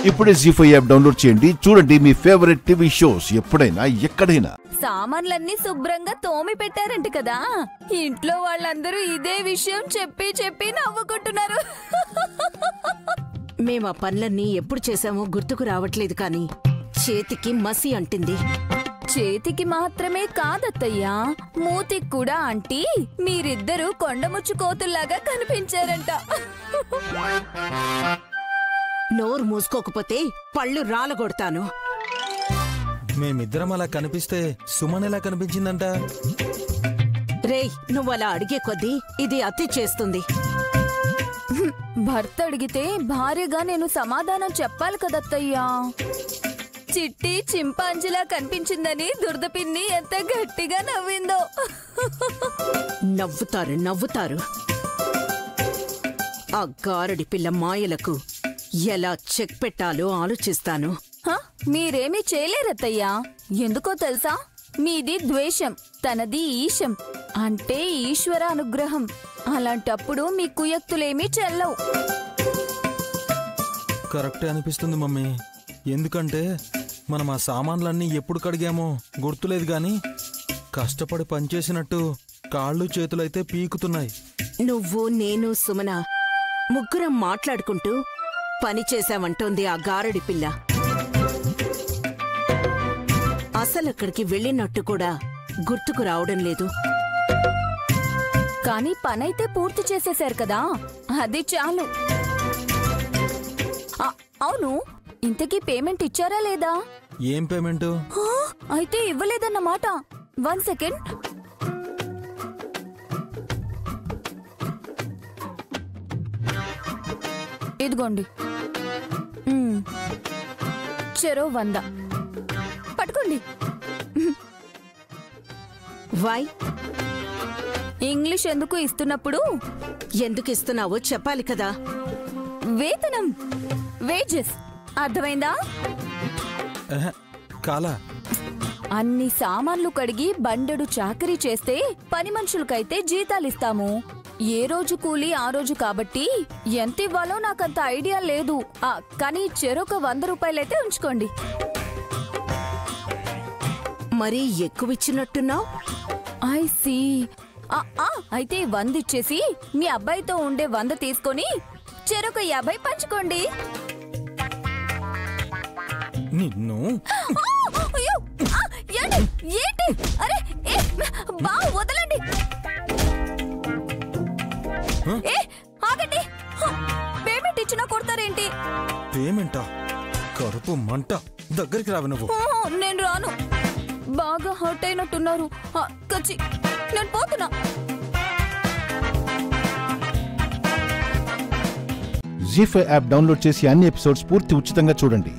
ఇప్పుడే జీ5 app download చేయండి. చూడండి మీ ఫేవరెట్ టీవీ షోస్ ఎప్పుడైనా ఎక్కడైనా. సామాన్లన్నీ శుభ్రంగా తోమి పెట్టారంట కదా, ఇంట్లో వాళ్ళందరూ ఇదే విషయం చెప్పి చెప్పి నవ్వుకుంటున్నారు. మేము ఆ పనులన్నీ ఎప్పుడు చేశామో గుర్తుకు రావట్లేదు, కానీ చేతికి మసి అంటింది. చేతికి మాత్రమే కాదత్తయ్యా, మూతికి కూడా అంటి మీరిద్దరూ కొండముచ్చు కోతుల్లాగా కనిపించారంట. నోరు మూసుకోకపోతే పళ్ళు రాలగొడతాను. మేమిద్దరం అలా కనిపిస్తే సుమన్ ఎలా కనిపించిందంట? రేయ్, నువ్వలా అడిగే కొద్దీ ఇది అతి చేస్తుంది. భర్త అడిగితే భార్యగా నేను సమాధానం చెప్పాలి కదత్తయ్యా. చిట్టి చింపాంజిలా కనిపించిందని దుర్దపిన్ని ఎంత గట్టిగా నవ్విందో. నవ్వుతారు. ఆ గారడి పిల్ల మాయలకు ఎలా చెక్ పెట్టాలో ఆలోచిస్తాను. మీరేమీ చేయలేరత్తయ్యా. ఎందుకో తెలుసా, మీది ద్వేషం, తనది ఈశం, అంటే ఈశ్వర అనుగ్రహం. అలాంటప్పుడు మీ కుయక్తులేమీ చెల్లవు. కరెక్టే అనిపిస్తుంది మమ్మీ. ఎందుకంటే మనం ఆ సామాన్లన్నీ ఎప్పుడు కడిగామో గుర్తులేదు, గాని కష్టపడి పనిచేసినట్టు కాళ్ళు చేతులైతే పీకుతున్నాయి. నువ్వు, నేను, సుమన ముగ్గురం మాట్లాడుకుంటూ పని చేశామంటోంది ఆ గారడి పిల్ల. అసలక్కడికి వెళ్ళినట్టు కూడా గుర్తుకు రావడం లేదు. కానీ పనైతే పూర్తి చేసేశారు కదా, అది చాలు. అవును, ఇంతకీ పేమెంట్ ఇచ్చారా లేదా? ఏం పేమెంట్? అయితే ఇవ్వలేదన్నమాట. 1 సెకండ్. ఇదిగోండి, చెరో 100 పట్టుకోండి. వై? ఇంగ్లీష్ ఎందుకు ఇస్తున్నప్పుడు ఎందుకు ఇస్తున్నావో చెప్పాలి కదా. వేతనం, వేజెస్, అర్థమైందా? కాలా. అన్ని సామాన్లు కడిగి బండెడు చాకరీ చేస్తే పని మనుషులకైతే జీతాలిస్తాము. ఏ రోజు కూలి ఆ రోజు కాబట్టి ఎంత ఇవ్వాలో నాకంత ఐడియా లేదు. కానీ చెరొక 100 రూపాయలైతే ఉంచుకోండి. మరీ ఎక్కువిచ్చినట్టున్నావు. I see. అయితే 100 ఇచ్చేసి మీ అబ్బాయితో ఉండే 100 తీసుకొని చెరొక 50 పంచుకోండి. నిన్ను ఏంటి? అరే బా, వదలండి. ఆగండి. పేమెంట్ ఇచ్చినా కొడతారేంటి? పేమెంటా? కడుపు మంట. దగ్గరికి రావు నువ్వు. నేను రాను. బాగా హర్ట్ అయినట్టున్నారు. కచ్చి, నేను పోతున్నా. జీ5 యాప్ డౌన్లోడ్ చేసి అన్ని ఎపిసోడ్స్ పూర్తి ఉచితంగా చూడండి.